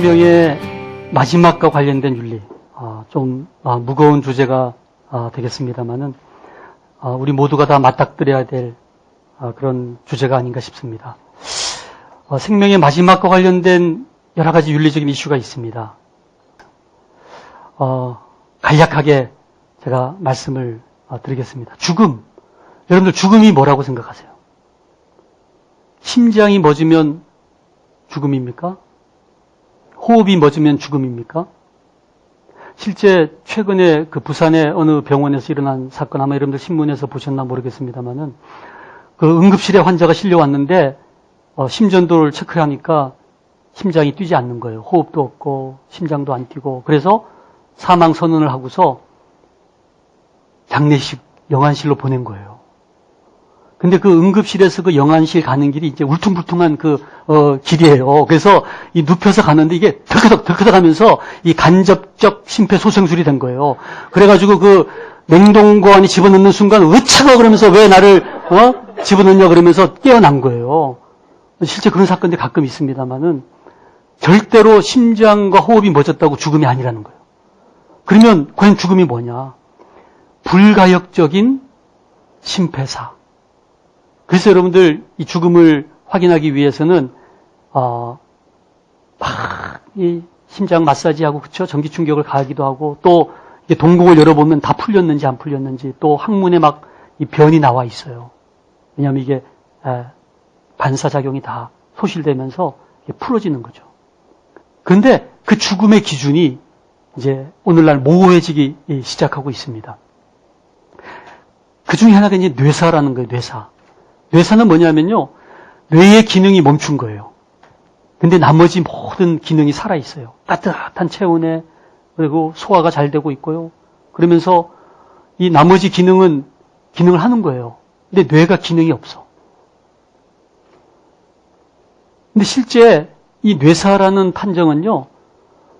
생명의 마지막과 관련된 윤리, 좀 무거운 주제가 되겠습니다만은 우리 모두가 다 맞닥뜨려야 될 그런 주제가 아닌가 싶습니다. 생명의 마지막과 관련된 여러 가지 윤리적인 이슈가 있습니다. 간략하게 제가 말씀을 드리겠습니다. 죽음. 여러분들 죽음이 뭐라고 생각하세요? 심장이 멎으면 죽음입니까? 호흡이 멎으면 죽음입니까? 실제 최근에 그 부산의 어느 병원에서 일어난 사건, 아마 여러분들 신문에서 보셨나 모르겠습니다만은 그 응급실에 환자가 실려왔는데 심전도를 체크하니까 심장이 뛰지 않는 거예요. 호흡도 없고 심장도 안 뛰고. 그래서 사망 선언을 하고서 장례식 영안실로 보낸 거예요. 근데 그 응급실에서 그 영안실 가는 길이 이제 울퉁불퉁한 길이에요. 그래서 이 눕혀서 가는데 이게 덜커덕 하면서 이 간접적 심폐소생술이 된 거예요. 그래가지고 그 냉동고 안에 집어넣는 순간 으차가 그러면서 왜 나를 집어넣냐 그러면서 깨어난 거예요. 실제 그런 사건들이 가끔 있습니다만은 절대로 심장과 호흡이 멎었다고 죽음이 아니라는 거예요. 그러면 과연 죽음이 뭐냐? 불가역적인 심폐사. 그래서 여러분들 이 죽음을 확인하기 위해서는 이 심장 마사지하고 그쵸? 전기 충격을 가하기도 하고 또 동공을 열어보면 다 풀렸는지 안 풀렸는지 또 항문에 막 이 변이 나와 있어요. 왜냐하면 이게 반사작용이 다 소실되면서 풀어지는 거죠. 그런데 그 죽음의 기준이 이제 오늘날 모호해지기 시작하고 있습니다. 그 중에 하나가 이제 뇌사라는 거예요. 뇌사는 뭐냐면요, 뇌의 기능이 멈춘 거예요. 근데 나머지 모든 기능이 살아있어요. 따뜻한 체온에, 그리고 소화가 잘 되고 있고요. 그러면서 이 나머지 기능을 하는 거예요. 근데 뇌가 기능이 없어. 근데 실제 이 뇌사라는 판정은요,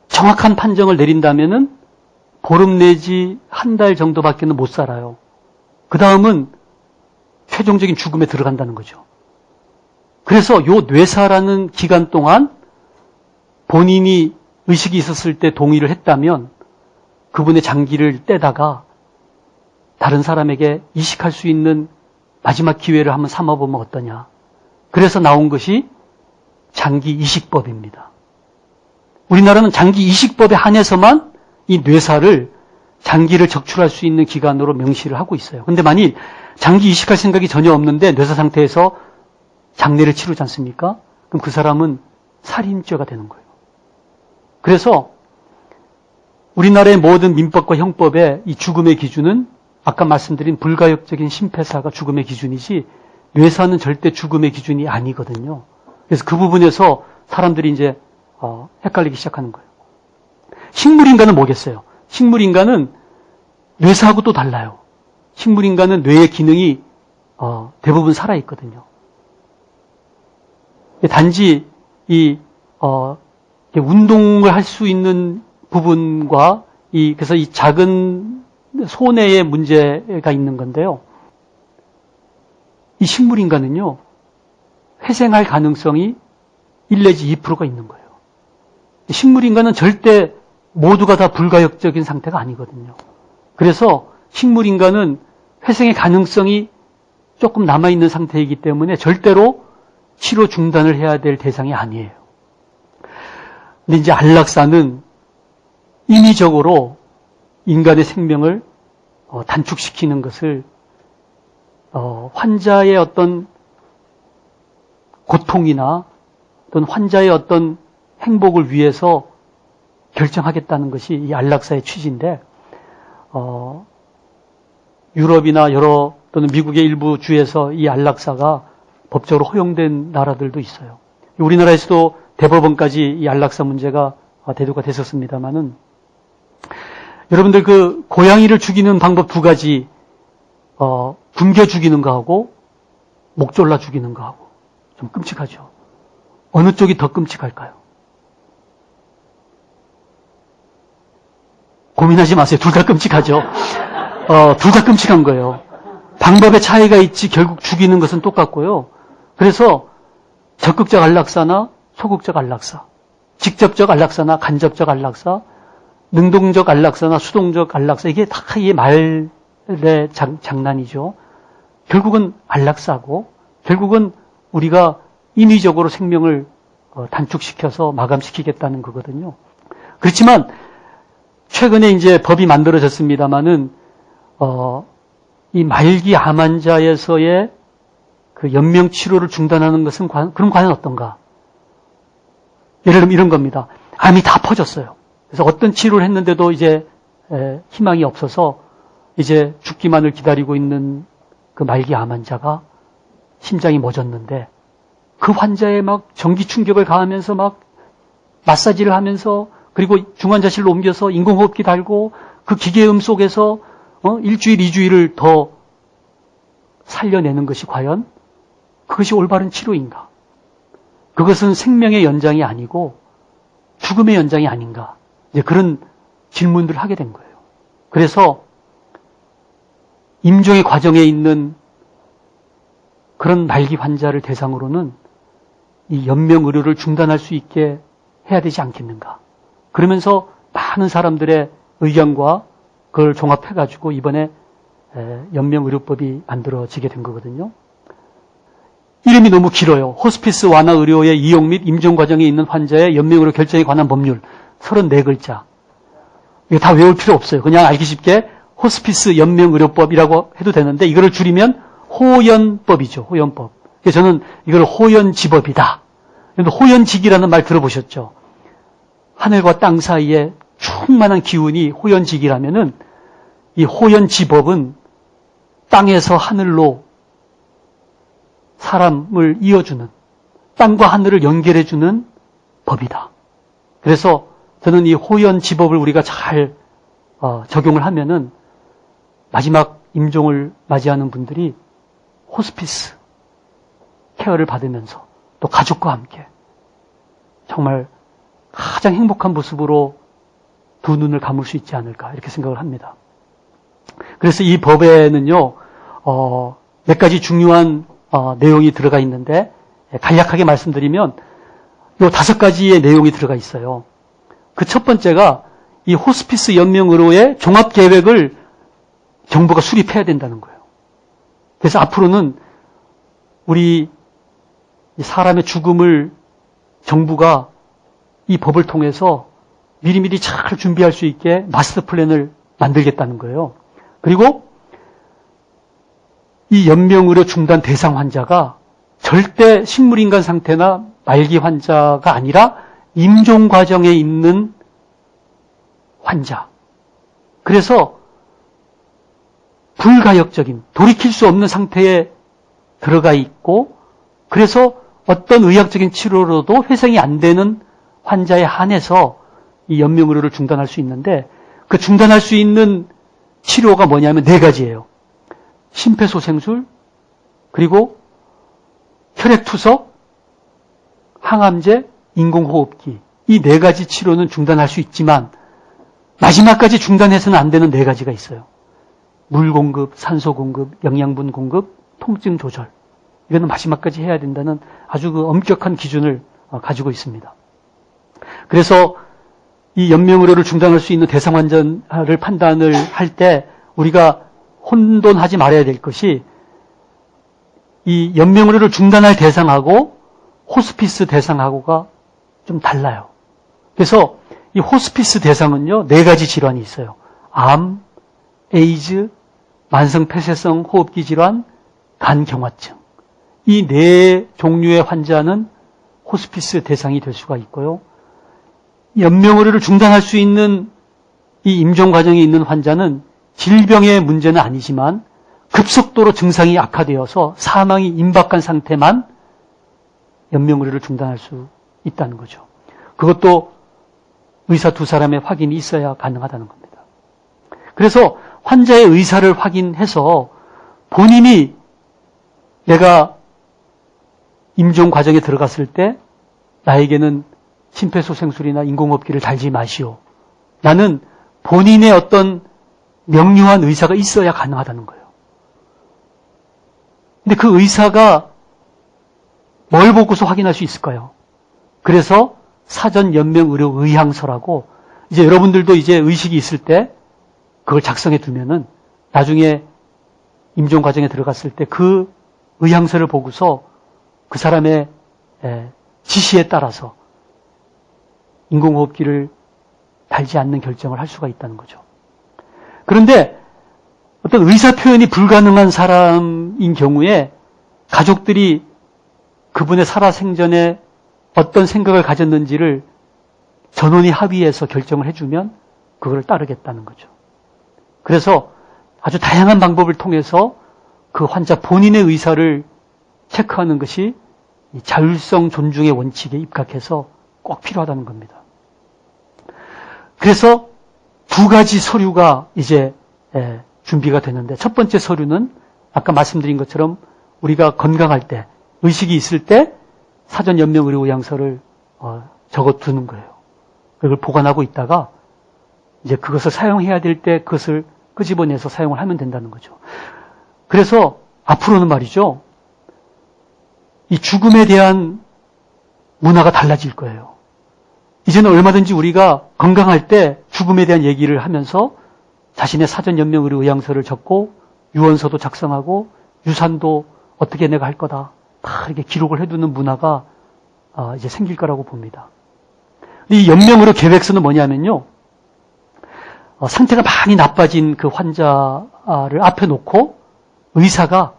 정확한 판정을 내린다면은 보름 내지 한 달 정도밖에는 못 살아요. 그 다음은 최종적인 죽음에 들어간다는 거죠. 그래서 요 뇌사라는 기간 동안 본인이 의식이 있었을 때 동의를 했다면 그분의 장기를 떼다가 다른 사람에게 이식할 수 있는 마지막 기회를 한번 삼아보면 어떠냐. 그래서 나온 것이 장기 이식법입니다. 우리나라는 장기 이식법에 한해서만 이 뇌사를 장기를 적출할 수 있는 기간으로 명시를 하고 있어요. 그런데 만일 장기 이식할 생각이 전혀 없는데 뇌사 상태에서 장례를 치르지 않습니까? 그럼 그 사람은 살인죄가 되는 거예요. 그래서 우리나라의 모든 민법과 형법의 이 죽음의 기준은 아까 말씀드린 불가역적인 심폐사가 죽음의 기준이지 뇌사는 절대 죽음의 기준이 아니거든요. 그래서 그 부분에서 사람들이 이제 헷갈리기 시작하는 거예요. 식물인간은 뭐겠어요? 식물인간은 뇌사하고 또 달라요. 식물인간은 뇌의 기능이 대부분 살아있거든요. 단지 운동을 할 수 있는 부분과 그래서 이 작은 소뇌의 문제가 있는 건데요. 이 식물인간은요, 회생할 가능성이 1 내지 2%가 있는 거예요. 식물인간은 절대 모두가 다 불가역적인 상태가 아니거든요. 그래서 식물인간은 회생의 가능성이 조금 남아있는 상태이기 때문에 절대로 치료 중단을 해야 될 대상이 아니에요. 근데 이제 안락사는 인위적으로 인간의 생명을 단축시키는 것을 환자의 어떤 고통이나 또는 환자의 어떤 행복을 위해서 결정하겠다는 것이 이 안락사의 취지인데 유럽이나 또는 미국의 일부 주에서 이 안락사가 법적으로 허용된 나라들도 있어요. 우리나라에서도 대법원까지 이 안락사 문제가 대두가 됐었습니다만은 여러분들 그 고양이를 죽이는 방법 2가지 굶겨 죽이는 거하고 목 졸라 죽이는 거하고 좀 끔찍하죠. 어느 쪽이 더 끔찍할까요? 고민하지 마세요. 둘 다 끔찍하죠. 둘 다 끔찍한 거예요. 방법의 차이가 있지 결국 죽이는 것은 똑같고요. 그래서 적극적 안락사나 소극적 안락사 직접적 안락사나 간접적 안락사, 능동적 안락사나 수동적 안락사, 이게 다 이 말의 장난이죠. 결국은 안락사고, 결국은 우리가 인위적으로 생명을 단축시켜서 마감시키겠다는 거거든요. 그렇지만 최근에 이제 법이 만들어졌습니다마는 이 말기 암 환자에서의 그 연명 치료를 중단하는 것은 그럼 과연 어떤가? 예를 들면 이런 겁니다. 암이 다 퍼졌어요. 그래서 어떤 치료를 했는데도 이제 희망이 없어서 이제 죽기만을 기다리고 있는 그 말기 암 환자가 심장이 멎었는데 그 환자에 막 전기 충격을 가하면서 막 마사지를 하면서 그리고 중환자실로 옮겨서 인공호흡기 달고 그 기계음 속에서 일주일, 2주일을 더 살려내는 것이 과연 그것이 올바른 치료인가? 그것은 생명의 연장이 아니고 죽음의 연장이 아닌가? 이제 그런 질문들을 하게 된 거예요. 그래서 임종의 과정에 있는 그런 말기 환자를 대상으로는 이 연명 의료를 중단할 수 있게 해야 되지 않겠는가? 그러면서 많은 사람들의 의견과 그걸 종합해가지고 이번에 연명의료법이 만들어지게 된 거거든요. 이름이 너무 길어요. 호스피스 완화 의료의 이용 및 임종 과정에 있는 환자의 연명의료 결정에 관한 법률 34글자. 이거 다 외울 필요 없어요. 그냥 알기 쉽게 호스피스 연명의료법이라고 해도 되는데 이거를 줄이면 호연법이죠. 호연법. 그래서 저는 이걸 호연지법이다. 호연직이라는 말 들어보셨죠? 하늘과 땅 사이에 충만한 기운이 호연직이라면은 이 호연지법은 땅에서 하늘로 사람을 이어주는, 땅과 하늘을 연결해주는 법이다. 그래서 저는 이 호연지법을 우리가 잘 적용을 하면은 마지막 임종을 맞이하는 분들이 호스피스 케어를 받으면서 또 가족과 함께 정말 가장 행복한 모습으로 두 눈을 감을 수 있지 않을까 이렇게 생각을 합니다. 그래서 이 법에는요 몇 가지 중요한 내용이 들어가 있는데 간략하게 말씀드리면 요 5가지의 내용이 들어가 있어요. 그 첫 번째가 이 호스피스 연명의료의 종합계획을 정부가 수립해야 된다는 거예요. 그래서 앞으로는 우리 사람의 죽음을 정부가 이 법을 통해서 미리미리 잘 준비할 수 있게 마스터 플랜을 만들겠다는 거예요. 그리고 이 연명의료 중단 대상 환자가 절대 식물인간 상태나 말기 환자가 아니라 임종 과정에 있는 환자. 그래서 불가역적인, 돌이킬 수 없는 상태에 들어가 있고 그래서 어떤 의학적인 치료로도 회생이 안 되는 환자에 한해서 이 연명의료를 중단할 수 있는데 그 중단할 수 있는 치료가 뭐냐면 4가지예요. 심폐소생술, 그리고 혈액투석, 항암제, 인공호흡기. 이 4가지 치료는 중단할 수 있지만 마지막까지 중단해서는 안 되는 4가지가 있어요. 물 공급, 산소 공급, 영양분 공급, 통증 조절. 이거는 마지막까지 해야 된다는 아주 그 엄격한 기준을 가지고 있습니다. 그래서 이 연명의료를 중단할 수 있는 대상 환자를 판단을 할 때 우리가 혼돈하지 말아야 될 것이 이 연명의료를 중단할 대상하고 호스피스 대상하고가 좀 달라요. 그래서 이 호스피스 대상은요 4가지 질환이 있어요. 암, 에이즈, 만성폐쇄성 호흡기 질환, 간경화증. 이 4종류의 환자는 호스피스 대상이 될 수가 있고요. 연명의료를 중단할 수 있는 이 임종 과정에 있는 환자는 질병의 문제는 아니지만 급속도로 증상이 악화되어서 사망이 임박한 상태만 연명의료를 중단할 수 있다는 거죠. 그것도 의사 2사람의 확인이 있어야 가능하다는 겁니다. 그래서 환자의 의사를 확인해서 본인이 내가 임종 과정에 들어갔을 때 나에게는 심폐소생술이나 인공호흡기를 달지 마시오. 나는 본인의 어떤 명료한 의사가 있어야 가능하다는 거예요. 근데 그 의사가 뭘 보고서 확인할 수 있을까요? 그래서 사전 연명 의료 의향서라고 이제 여러분들도 이제 의식이 있을 때 그걸 작성해 두면은 나중에 임종 과정에 들어갔을 때 그 의향서를 보고서 그 사람의 지시에 따라서 인공호흡기를 달지 않는 결정을 할 수가 있다는 거죠. 그런데 어떤 의사표현이 불가능한 사람인 경우에 가족들이 그분의 살아생전에 어떤 생각을 가졌는지를 전원이 합의해서 결정을 해주면 그걸 따르겠다는 거죠. 그래서 아주 다양한 방법을 통해서 그 환자 본인의 의사를 체크하는 것이 자율성 존중의 원칙에 입각해서 꼭 필요하다는 겁니다. 그래서 두 가지 서류가 이제 준비가 되는데 첫 번째 서류는 아까 말씀드린 것처럼 우리가 건강할 때 의식이 있을 때 사전 연명 의료 의향서를 적어두는 거예요. 그걸 보관하고 있다가 이제 그것을 사용해야 될 때 그것을 끄집어내서 사용을 하면 된다는 거죠. 그래서 앞으로는 말이죠. 이 죽음에 대한 문화가 달라질 거예요. 이제는 얼마든지 우리가 건강할 때 죽음에 대한 얘기를 하면서 자신의 사전 연명 의료 의향서를 적고 유언서도 작성하고 유산도 어떻게 내가 할 거다. 다 이렇게 기록을 해두는 문화가 이제 생길 거라고 봅니다. 이 연명 의료 계획서는 뭐냐면요. 상태가 많이 나빠진 그 환자를 앞에 놓고 의사가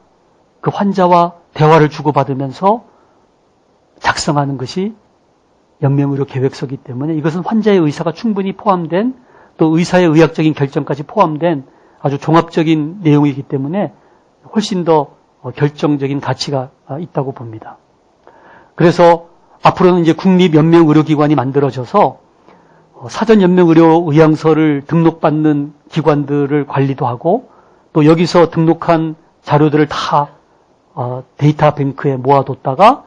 그 환자와 대화를 주고받으면서 작성하는 것이 연명의료 계획서이기 때문에 이것은 환자의 의사가 충분히 포함된 또 의사의 의학적인 결정까지 포함된 아주 종합적인 내용이기 때문에 훨씬 더 결정적인 가치가 있다고 봅니다. 그래서 앞으로는 이제 국립연명의료기관이 만들어져서 사전 연명의료 의향서를 등록받는 기관들을 관리도 하고 또 여기서 등록한 자료들을 다 데이터 뱅크에 모아뒀다가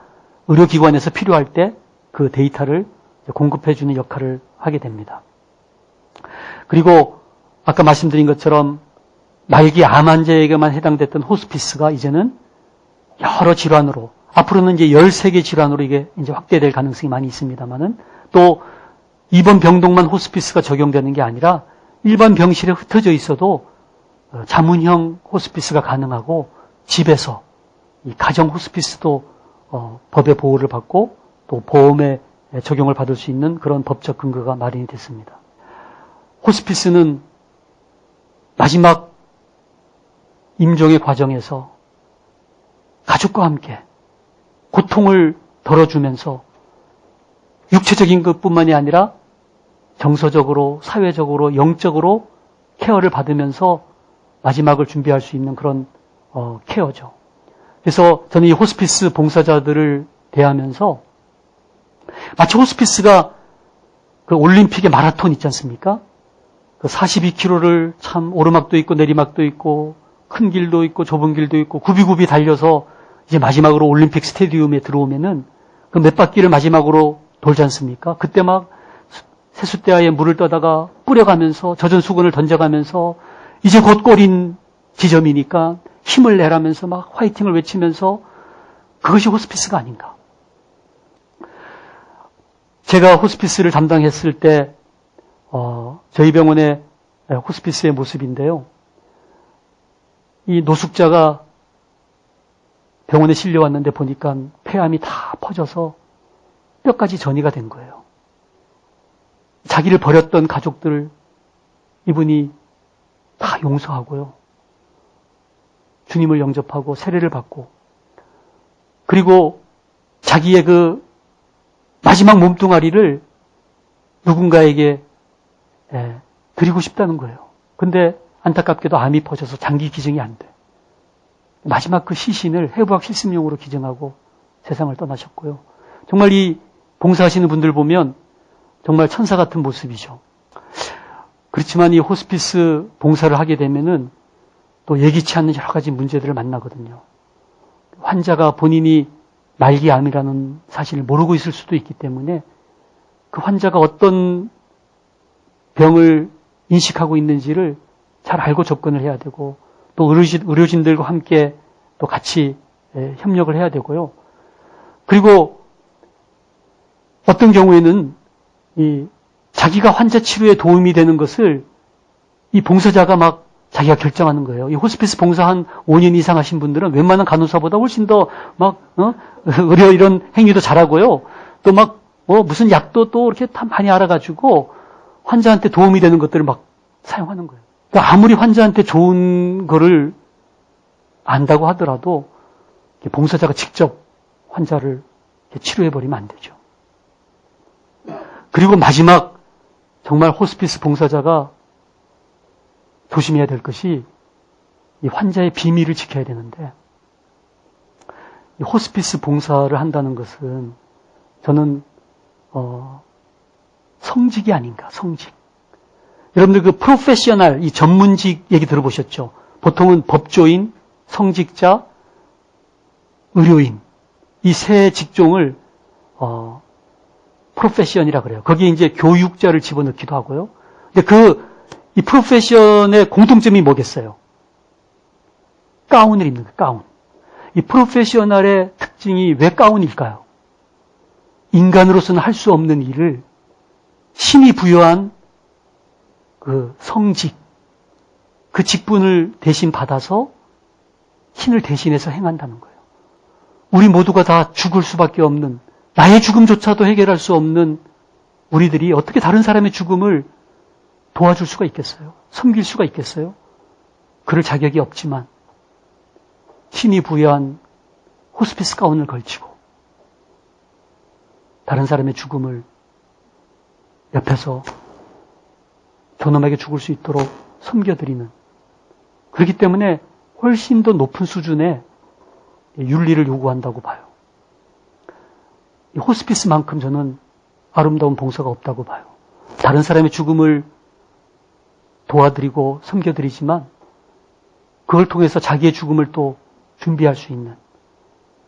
의료기관에서 필요할 때 그 데이터를 공급해주는 역할을 하게 됩니다. 그리고 아까 말씀드린 것처럼 말기 암 환자에게만 해당됐던 호스피스가 이제는 여러 질환으로 앞으로는 이제 13개 질환으로 이게 이제 확대될 가능성이 많이 있습니다만은 또 입원 병동만 호스피스가 적용되는 게 아니라 일반 병실에 흩어져 있어도 자문형 호스피스가 가능하고 집에서 이 가정 호스피스도 법의 보호를 받고 또 보험에 적용을 받을 수 있는 그런 법적 근거가 마련이 됐습니다. 호스피스는 마지막 임종의 과정에서 가족과 함께 고통을 덜어주면서 육체적인 것뿐만이 아니라 정서적으로, 사회적으로, 영적으로 케어를 받으면서 마지막을 준비할 수 있는 그런 케어죠. 그래서 저는 이 호스피스 봉사자들을 대하면서 마치 호스피스가 그 올림픽의 마라톤 있지 않습니까? 그 42km를 참 오르막도 있고 내리막도 있고 큰 길도 있고 좁은 길도 있고 굽이굽이 달려서 이제 마지막으로 올림픽 스테디움에 들어오면은 그 몇 바퀴를 마지막으로 돌지 않습니까? 그때 막 세숫대야에 물을 떠다가 뿌려가면서 젖은 수건을 던져가면서 이제 곧 골인 지점이니까 힘을 내라면서 막 화이팅을 외치면서 그것이 호스피스가 아닌가. 제가 호스피스를 담당했을 때 저희 병원의 호스피스의 모습인데요. 이 노숙자가 병원에 실려왔는데 보니까 폐암이 다 퍼져서 뼈까지 전이가 된 거예요. 자기를 버렸던 가족들 이분이 다 용서하고요. 주님을 영접하고 세례를 받고 그리고 자기의 그 마지막 몸뚱아리를 누군가에게 드리고 싶다는 거예요. 근데 안타깝게도 암이 퍼져서 장기 기증이 안 돼. 마지막 그 시신을 해부학 실습용으로 기증하고 세상을 떠나셨고요. 정말 이 봉사하시는 분들 보면 정말 천사 같은 모습이죠. 그렇지만 이 호스피스 봉사를 하게 되면은 또 예기치 않는 여러 가지 문제들을 만나거든요. 환자가 본인이 말기암이라는 사실을 모르고 있을 수도 있기 때문에 그 환자가 어떤 병을 인식하고 있는지를 잘 알고 접근을 해야 되고 또 의료진들과 함께 또 같이 협력을 해야 되고요. 그리고 어떤 경우에는 자기가 환자 치료에 도움이 되는 것을 이 봉사자가 막 자기가 결정하는 거예요. 이 호스피스 봉사 한 5년 이상 하신 분들은 웬만한 간호사보다 훨씬 더 의료 이런 행위도 잘하고요. 또 무슨 약도 또 이렇게 다 많이 알아가지고 환자한테 도움이 되는 것들을 막 사용하는 거예요. 그러니까 아무리 환자한테 좋은 거를 안다고 하더라도 봉사자가 직접 환자를 치료해버리면 안 되죠. 그리고 마지막 정말 호스피스 봉사자가 조심해야 될 것이 이 환자의 비밀을 지켜야 되는데, 이 호스피스 봉사를 한다는 것은 저는 성직이 아닌가, 성직. 여러분들 그 프로페셔널, 이 전문직 얘기 들어보셨죠? 보통은 법조인, 성직자, 의료인, 이 세 직종을 프로페션이라 그래요. 거기에 이제 교육자를 집어넣기도 하고요. 근데 이 프로페션의 공통점이 뭐겠어요? 가운을 입는 거예요, 가운. 이 프로페셔널의 특징이 왜 가운일까요? 인간으로서는 할 수 없는 일을 신이 부여한 그 성직, 그 직분을 대신 받아서 신을 대신해서 행한다는 거예요. 우리 모두가 다 죽을 수밖에 없는, 나의 죽음조차도 해결할 수 없는 우리들이 어떻게 다른 사람의 죽음을 도와줄 수가 있겠어요? 섬길 수가 있겠어요? 그럴 자격이 없지만 신이 부여한 호스피스 가운을 걸치고 다른 사람의 죽음을 옆에서 존엄하게 죽을 수 있도록 섬겨드리는, 그렇기 때문에 훨씬 더 높은 수준의 윤리를 요구한다고 봐요. 이 호스피스만큼 저는 아름다운 봉사가 없다고 봐요. 다른 사람의 죽음을 도와드리고 섬겨드리지만 그걸 통해서 자기의 죽음을 또 준비할 수 있는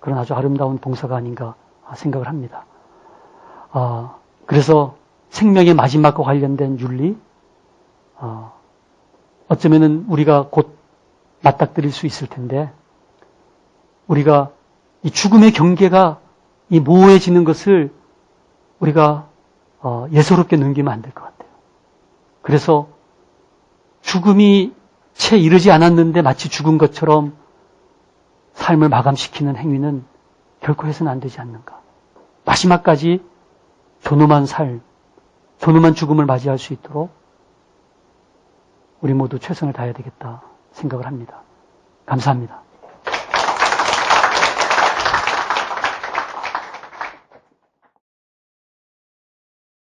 그런 아주 아름다운 봉사가 아닌가 생각을 합니다. 그래서 생명의 마지막과 관련된 윤리, 어쩌면은 우리가 곧 맞닥뜨릴 수 있을 텐데, 우리가 이 죽음의 경계가 이 모호해지는 것을 우리가 예사롭게 넘기면 안 될 것 같아요. 그래서 죽음이 채 이르지 않았는데 마치 죽은 것처럼 삶을 마감시키는 행위는 결코 해서는 안 되지 않는가. 마지막까지 존엄한 삶, 존엄한 죽음을 맞이할 수 있도록 우리 모두 최선을 다해야 되겠다 생각을 합니다. 감사합니다.